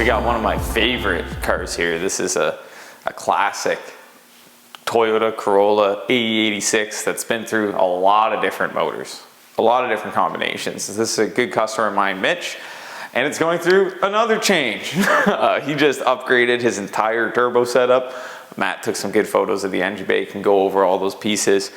We got one of my favorite cars here. This is a classic Toyota Corolla Ae86 that's been through a lot of different motors, a lot of different combinations. This is a good customer of mine, Mitch, and it's going through another change. He just upgraded his entire turbo setup. Matt took some good photos of the engine bay, can go over all those pieces.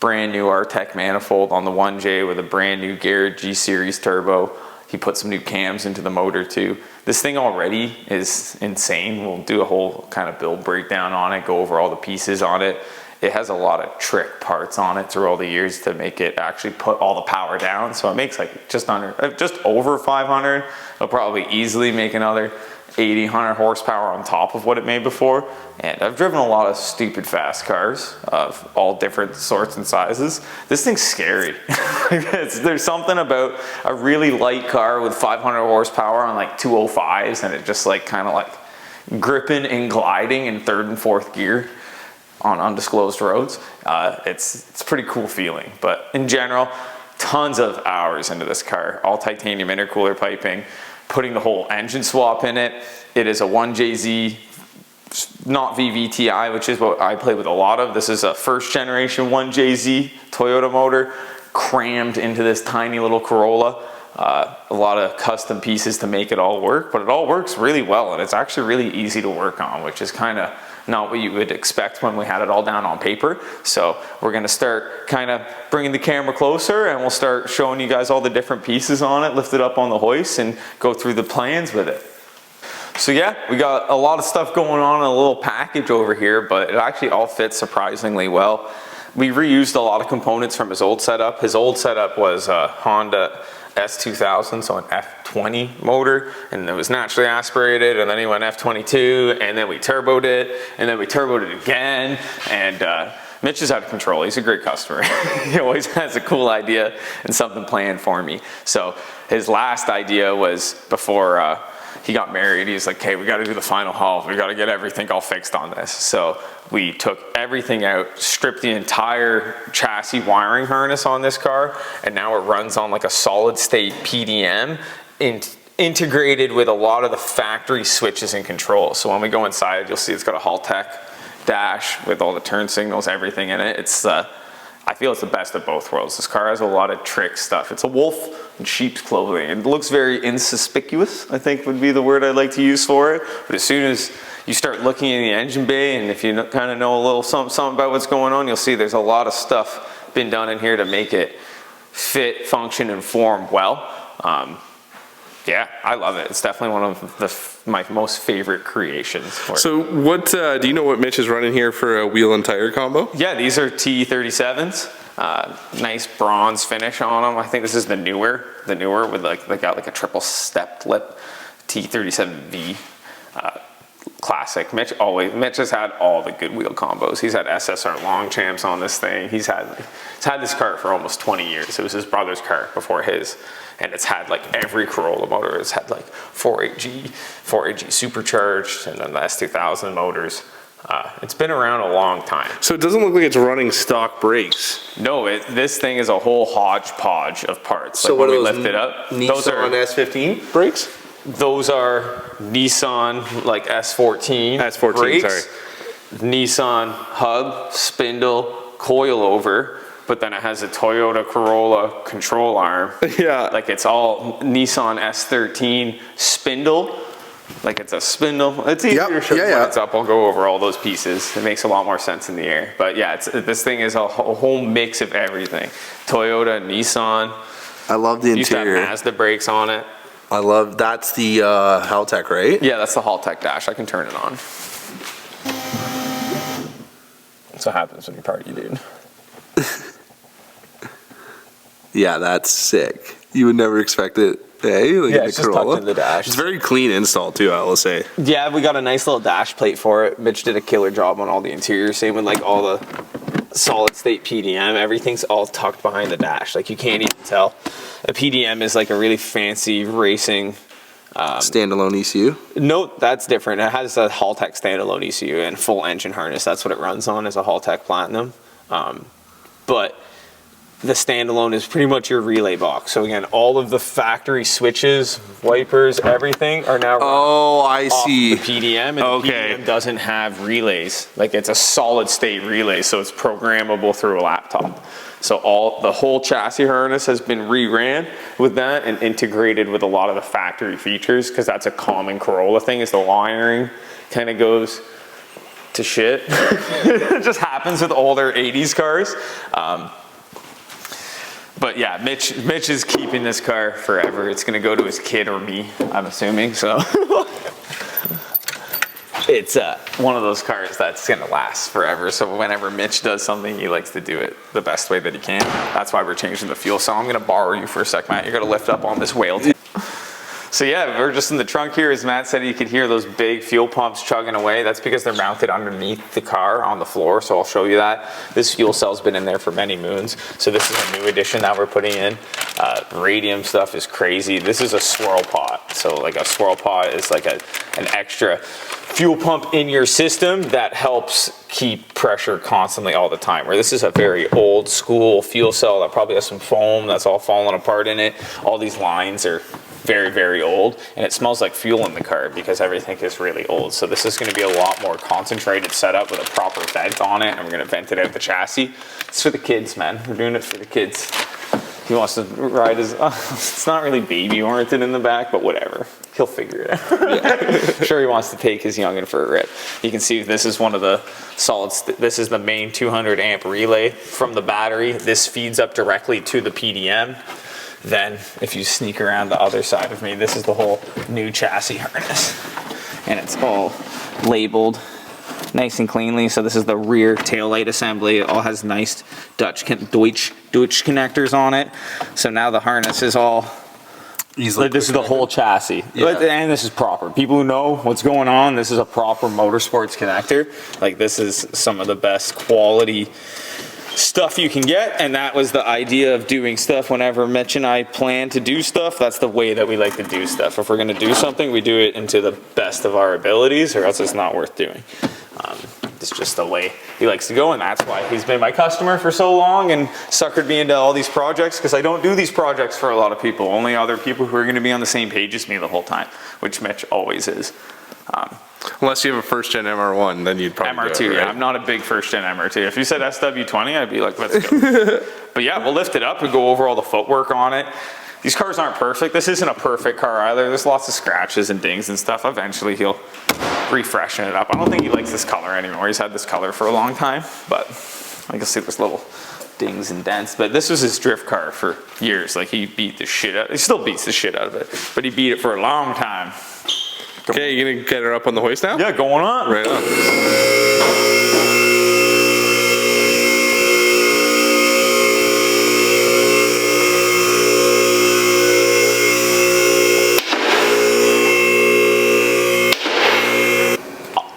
Brand new Artec manifold on the 1J with a brand new Garrett G-Series turbo. He put some new cams into the motor too. This thing already is insane. We'll do a whole kind of build breakdown on it, go over all the pieces on it. It has a lot of trick parts on it through all the years to make it actually put all the power down. So it makes like just over 500. It'll probably easily make another 80, 100 horsepower on top of what it made before. And I've driven a lot of stupid fast cars of all different sorts and sizes. This thing's scary. There's something about a really light car with 500 horsepower on like 205s and it just like kind of like gripping and gliding in third and fourth gear on undisclosed roads. It's a pretty cool feeling, but in general, tons of hours into this car, all titanium intercooler piping, putting the whole engine swap in it. It is a 1JZ, not VVTi, which is what I play with a lot of. This is a first generation 1JZ Toyota motor crammed into this tiny little Corolla. A lot of custom pieces to make it all work, but it all works really well and it's actually really easy to work on, which is kind of not what you would expect when we had it all down on paper. So we're gonna start kind of bringing the camera closer and we'll start showing you guys all the different pieces on it, lift it up on the hoist and go through the plans with it. So yeah, we got a lot of stuff going on in a little package over here, but it actually all fits surprisingly well. We reused a lot of components from his old setup. His old setup was a Honda S2000, so an F20 motor, and it was naturally aspirated, and then he went F22, and then we turboed it, and then we turboed it again, and Mitch is out of control. He's a great customer. He always has a cool idea and something planned for me. So his last idea was before he got married, he's like, okay, we got to do the final haul. We got to get everything all fixed on this. So we took everything out, stripped the entire chassis wiring harness on this car, and now it runs on like a solid state PDM integrated with a lot of the factory switches and controls. So when we go inside, you'll see it's got a Haltech dash with all the turn signals, everything in it. It's I feel it's the best of both worlds. This car has a lot of trick stuff. It's a wolf in sheep's clothing. It looks very inconspicuous, I think would be the word I'd like to use for it. But as soon as you start looking in the engine bay, and if you kind of know a little something about what's going on, you'll see there's a lot of stuff been done in here to make it fit, function, and form well. Yeah, I love it. It's definitely one of my most favorite creations. So what, do you know what Mitch is running here for a wheel and tire combo? Yeah, these are T37s. Nice bronze finish on them. I think this is the newer with like, they got like a triple step lip T37V. Classic. Mitch has had all the good wheel combos. He's had SSR long champs on this thing. He's had this car for almost 20 years. It was his brother's car before his, and it's had like every Corolla motor. It's had like 4AG supercharged, and then the S2000 motors. It's been around a long time. So it doesn't look like it's running stock brakes. No, this thing is a whole hodgepodge of parts. So like what when are we those lift it up, those are S15 brakes? Those are Nissan like S14 brakes, sorry. Nissan hub, spindle, coilover, but then it has a Toyota Corolla control arm. Yeah. Like it's all Nissan S13 spindle. Like it's a spindle. It's easier to show when it's up. I'll go over all those pieces. It makes a lot more sense in the air. But yeah, this thing is a whole mix of everything. Toyota, Nissan. I love the interior. Used to have Mazda brakes on it. I love, that's the Haltech, right? Yeah, that's the Haltech dash. I can turn it on. That's what happens when you party, dude. Yeah, that's sick. You would never expect it, eh? Like yeah, in it's a just Corolla. tucked in the dash. It's very clean install too, I will say. Yeah, we got a nice little dash plate for it. Mitch did a killer job on all the interior. Same with like all the solid state PDM. Everything's all tucked behind the dash. Like you can't even tell. A PDM is like a really fancy racing standalone ECU? No, that's different. It has a Haltech standalone ECU and full engine harness. That's what it runs on, is a Haltech Platinum. But the standalone is pretty much your relay box. So again, all of the factory switches, wipers, everything are now Oh, I off see. the PDM, and Okay. the PDM doesn't have relays. Like, it's a solid state relay, so it's programmable through a laptop. So the whole chassis harness has been reran with that and integrated with a lot of the factory features, because that's a common Corolla thing, is the wiring kind of goes to shit. It just happens with older 80s cars. But yeah, Mitch is keeping this car forever. It's gonna go to his kid or me, I'm assuming, so. It's one of those cars that's gonna last forever. So whenever Mitch does something, he likes to do it the best way that he can. That's why we're changing the fuel cell. I'm gonna borrow you for a sec, Matt. You're gonna lift up on this whale. So yeah, we're just in the trunk here. As Matt said, you could hear those big fuel pumps chugging away. That's because they're mounted underneath the car on the floor, so I'll show you that. This fuel cell's been in there for many moons. So this is a new addition that we're putting in. Radium stuff is crazy. This is a swirl pot. So like a swirl pot is like an extra fuel pump in your system that helps keep pressure constantly all the time. Where this is a very old school fuel cell that probably has some foam that's all falling apart in it. All these lines are very, very old, and it smells like fuel in the car because everything is really old. So this is going to be a lot more concentrated setup with a proper vent on it, and we're going to vent it out the chassis. It's for the kids, man. We're doing it for the kids. He wants to ride his, it's not really baby oriented in the back, but whatever. He'll figure it out. Yeah. Sure, he wants to take his youngin' for a rip. You can see this is one of the solids. This is the main 200 amp relay from the battery. This feeds up directly to the PDM. Then if you sneak around the other side of me, this is the whole new chassis harness. And it's all labeled nice and cleanly. So this is the rear taillight assembly. It all has nice Deutsch connectors on it. So now the harness is all, this is the whole chassis. Yeah. And this is proper. People who know what's going on, this is a proper motorsports connector. Like, this is some of the best quality stuff you can get, and that was the idea of doing stuff. Whenever Mitch and I plan to do stuff, that's the way that we like to do stuff. If we're going to do something, we do it into the best of our abilities, or else it's not worth doing. It's just the way he likes to go, and that's why he's been my customer for so long and suckered me into all these projects, because I don't do these projects for a lot of people. Only other people who are going to be on the same page as me the whole time, which Mitch always is. Unless you have a first gen MR1, then you'd probably MR2, do it, right? yeah, I'm not a big first gen MR2. If you said SW20, I'd be like, let's go. But yeah, we'll lift it up and go over all the footwork on it. These cars aren't perfect. This isn't a perfect car either. There's lots of scratches and dings and stuff. Eventually he'll refreshen it up. I don't think he likes this color anymore. He's had this color for a long time, but I can see there's little dings and dents. But this was his drift car for years. Like, he beat the shit out. He still beats the shit out of it, but he beat it for a long time. Okay, you gonna get her up on the hoist now? Yeah, going on. Right on.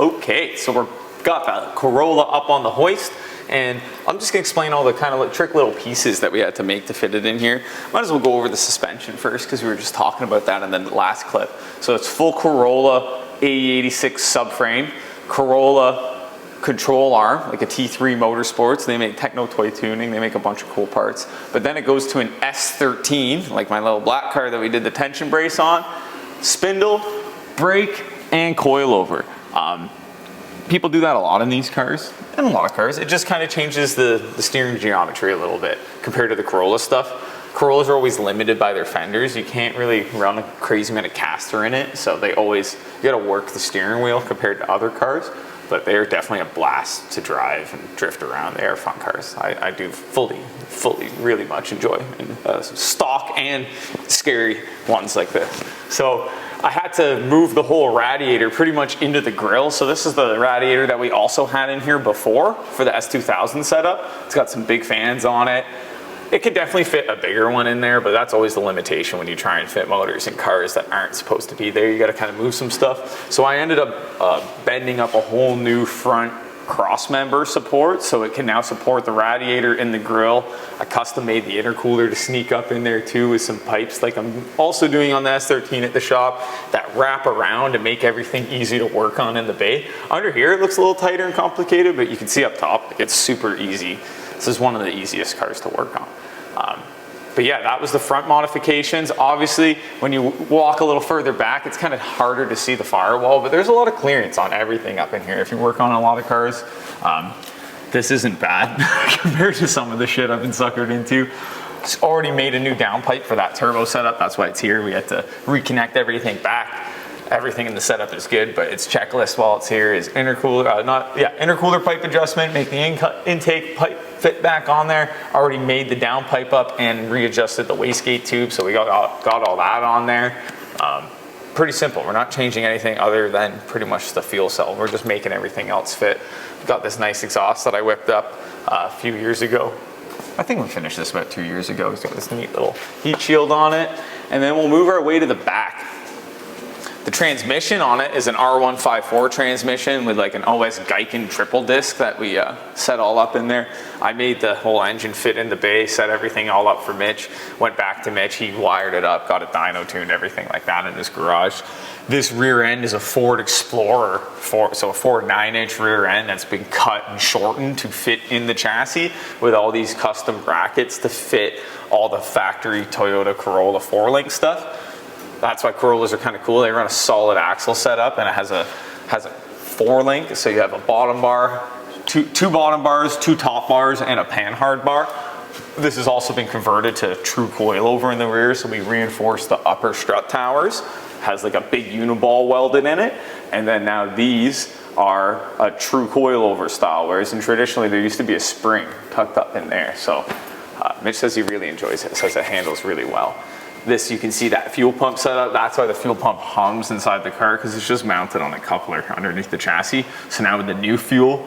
Okay, so we've got that Corolla up on the hoist, and I'm just gonna explain all the kind of trick little pieces that we had to make to fit it in here. Might as well go over the suspension first, because we were just talking about that in the last clip. So it's full Corolla Ae86 subframe, Corolla control arm, like a T3 Motorsports. They make techno toy tuning, they make a bunch of cool parts. But then it goes to an S13, like my little black car that we did the tension brace on, spindle, brake, and coilover. People do that a lot in these cars, and a lot of cars. It just kind of changes the steering geometry a little bit compared to the Corolla stuff. Corollas are always limited by their fenders. You can't really run a crazy amount of caster in it, so you gotta work the steering wheel compared to other cars, but they are definitely a blast to drive and drift around. They are fun cars. I do fully, really much enjoy stock and scary ones like this. So I had to move the whole radiator pretty much into the grill. So this is the radiator that we also had in here before for the S2000 setup. It's got some big fans on it. It could definitely fit a bigger one in there, but that's always the limitation when you try and fit motors in cars that aren't supposed to be there. You gotta kind of move some stuff. So I ended up bending up a whole new front cross member support, so it can now support the radiator in the grill. I custom made the intercooler to sneak up in there too with some pipes like I'm also doing on the S13 at the shop that wrap around to make everything easy to work on in the bay. Under here it looks a little tighter and complicated, but you can see up top it's super easy This is one of the easiest cars to work on. But yeah, that was the front modifications. Obviously, when you walk a little further back, it's kind of harder to see the firewall, but there's a lot of clearance on everything up in here. If you work on a lot of cars, this isn't bad compared to some of the shit I've been suckered into. It's already made a new downpipe for that turbo setup. That's why it's here. We had to reconnect everything back. Everything in the setup is good, but its checklist while it's here is intercooler, intercooler pipe adjustment, make the intake pipe fit back on there. Already made the downpipe up and readjusted the wastegate tube, so we got all that on there. Pretty simple. We're not changing anything other than pretty much the fuel cell. We're just making everything else fit. Got this nice exhaust that I whipped up a few years ago. I think we finished this about 2 years ago. It's got this neat little heat shield on it. And then we'll move our way to the back. The transmission on it is an R154 transmission with like an OS Geiken triple disc that we set all up in there. I made the whole engine fit in the bay, set everything all up for Mitch, went back to Mitch, he wired it up, got it dyno tuned, everything like that in his garage. This rear end is a Ford Explorer, so a Ford 9-inch rear end that's been cut and shortened to fit in the chassis with all these custom brackets to fit all the factory Toyota Corolla 4-link stuff. That's why Corollas are kind of cool. They run a solid axle setup, and it has a 4-link, so you have a bottom bar, two bottom bars, 2 top bars, and a panhard bar. This has also been converted to true coilover in the rear, so we reinforced the upper strut towers. Has like a big uniball welded in it, and then now these are a true coilover style, whereas traditionally there used to be a spring tucked up in there. So Mitch says he really enjoys it, says it handles really well. This, you can see that fuel pump setup. That's why the fuel pump hums inside the car, because it's just mounted on a coupler underneath the chassis. So now with the new fuel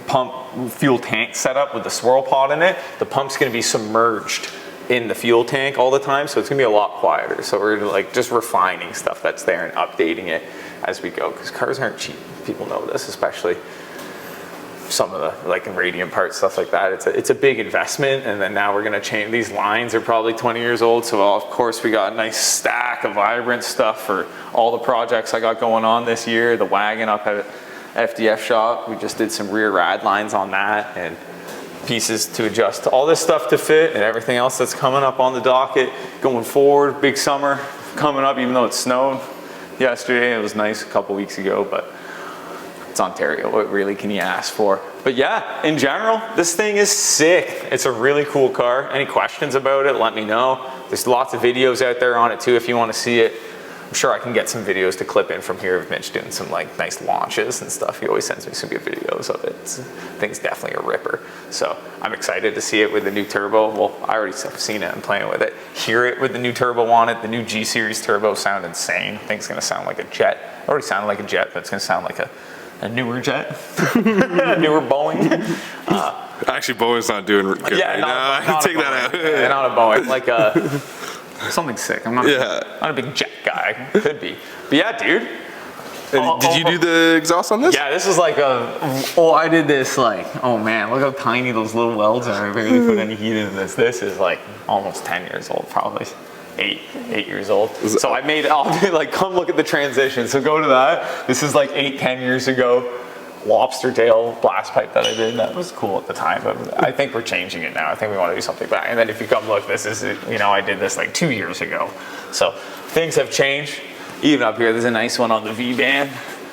tank setup with the swirl pod in it, the pump's gonna be submerged in the fuel tank all the time, so it's gonna be a lot quieter. So we're like just refining stuff that's there and updating it as we go, because cars aren't cheap. People know this, especially some of the like radium parts, stuff like that. It's a big investment, and then now we're gonna change. These lines are probably 20 years old, so of course we got a nice stack of vibrant stuff for all the projects I got going on this year. The wagon up at FDF shop, we just did some rear rad lines on that, and pieces to adjust all this stuff to fit, and everything else that's coming up on the docket going forward. Big summer coming up, even though it snowed yesterday. It was nice a couple weeks ago, but it's Ontario. What really can you ask for? But yeah, in general, this thing is sick. It's a really cool car. Any questions about it, let me know. There's lots of videos out there on it too if you want to see it. I'm sure I can get some videos to clip in from here of Mitch doing some like nice launches and stuff. He always sends me some good videos of it. I think it's definitely a ripper. So I'm excited to see it with the new turbo. Well, I already have seen it and playing with it. Hear it with the new turbo on it. The new G Series turbo sound insane. I think it's gonna sound like a jet. It already sounded like a jet, but it's gonna sound like a newer jet, a newer Boeing. Actually, Boeing's not doing good right now. I can take that out. Yeah, not a Boeing, like something sick. I'm not a big jet guy. Could be. But yeah, dude. Did you do the exhaust on this? Yeah, this is like I did this like, oh man, look how tiny those little welds are. I barely put any heat into this. This is like almost 10 years old, probably. 8 years old. So I'll be like, come look at the transition. So go to that. This is like 8-10 years ago. Lobster tail blast pipe that I did. That was cool at the time, but I think we're changing it now. I think we want to do something back. And then if you come look, this is, I did this like 2 years ago. So things have changed. Even up here, there's a nice one on the V-band,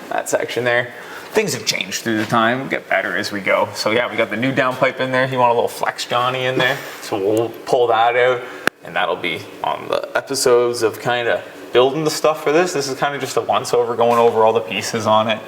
that section there. Things have changed through the time. We'll get better as we go. So yeah, we got the new downpipe in there. You want a little Flex Johnny in there. So we'll pull that out. And that'll be on the episodes of kind of building the stuff for this. This is kind of just a once over, going over all the pieces on it.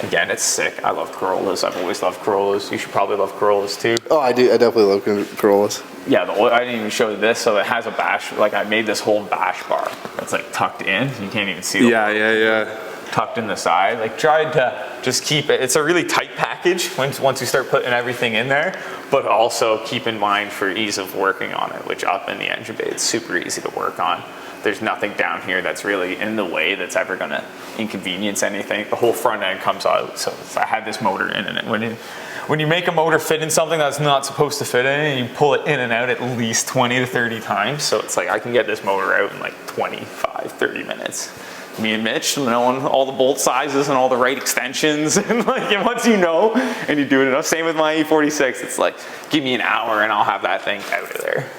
Again, it's sick. I love Corollas. I've always loved Corollas. You should probably love Corollas too. Oh, I do. I definitely love Corollas. Yeah, I didn't even show you this. So it has a bash. Like I made this whole bash bar that's like tucked in. You can't even see the Yeah. tucked in the side. Like tried to just keep it. It's a really tight package once you start putting everything in there, but also keep in mind for ease of working on it, which up in the engine bay, it's super easy to work on. There's nothing down here that's really in the way that's ever gonna inconvenience anything. The whole front end comes out. So I had this motor in it. When you make a motor fit in something that's not supposed to fit in it, you pull it in and out at least 20 to 30 times. So it's like I can get this motor out in like 25, 30 minutes. me and Mitch knowing all the bolt sizes and all the right extensions, and like, and once you know and you do it enough, same with my E46, it's like, give me an hour and I'll have that thing out of there.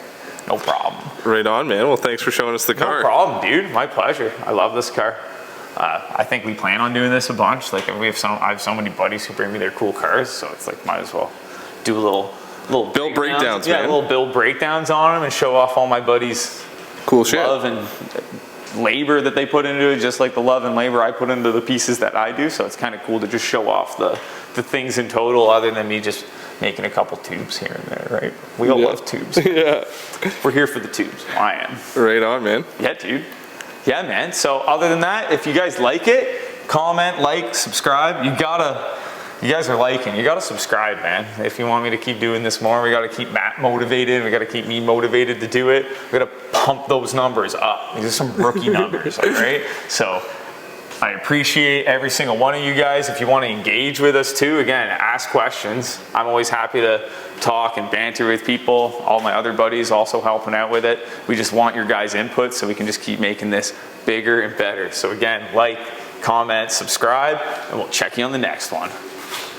No problem. Right on, man. Well, thanks for showing us the car. No problem, dude. My pleasure. I love this car. I think we plan on doing this a bunch. Like I have so many buddies who bring me their cool cars, so it's like might as well do a little build breakdowns, yeah, man. little build breakdowns on them and show off all my buddies' Cool shit. love and labor that they put into it, just like the love and labor I put into the pieces that I do. So it's kind of cool to just show off the things in total, other than me just making a couple tubes here and there, right? We all love tubes. Yeah. We're here for the tubes. I am. Right on, man. Yeah, dude. Yeah, man. So other than that, if you guys like it, comment, like, subscribe. You guys are liking. You gotta subscribe, man. If you want me to keep doing this more, we gotta keep Matt motivated. We gotta keep me motivated to do it. We gotta pump those numbers up. These are some rookie numbers, all right? So I appreciate every single one of you guys. If you want to engage with us too, again, ask questions. I'm always happy to talk and banter with people. All my other buddies also helping out with it. We just want your guys' input so we can just keep making this bigger and better. So again, like, comment, subscribe, and we'll check you on the next one.